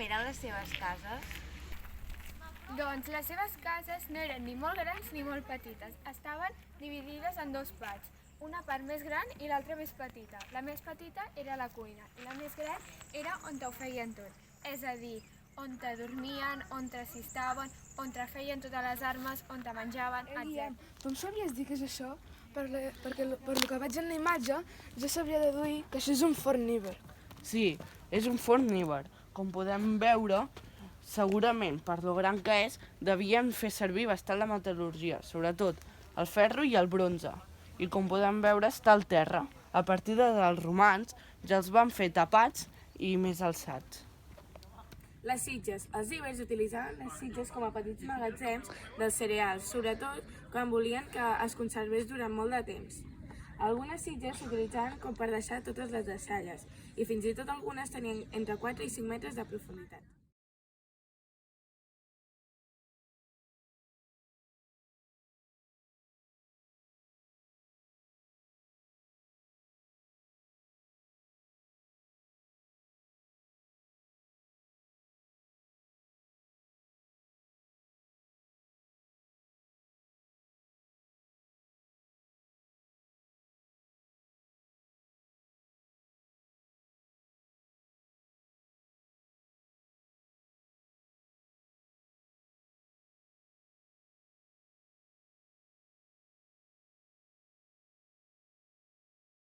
eren les seves cases? Doncs les seves cases no eren ni molt grans ni molt petites. Estaven dividides en dos parts, una part més gran i l'altra més petita. La més petita era la cuina i la més gran era on ho feien tot. És a dir, on te dormien, on s'estaven, on feien totes les armes, on te menjaven, etc. Tu em sabries dir què és això? Perquè per lo que veig en la imatge ja sabria deduir que això és un forníver. Sí, és un forníver. Com podem veure, segurament, per lo gran que és, devien fer servir bastant la metal·lurgia, sobretot el ferro i el bronze. I com podem veure, està al terra. A partir dels romans ja els van fer tapats i més alçats. Les sitges. Els ibers utilitzaven les sitges com a petits magatzems dels cereals, sobretot quan volien que es conservés durant molt de temps. Algunes sitges s'utilitzaven com per deixar totes les deixalles i fins i tot algunes tenien entre 4 i 5 metres de profunditat.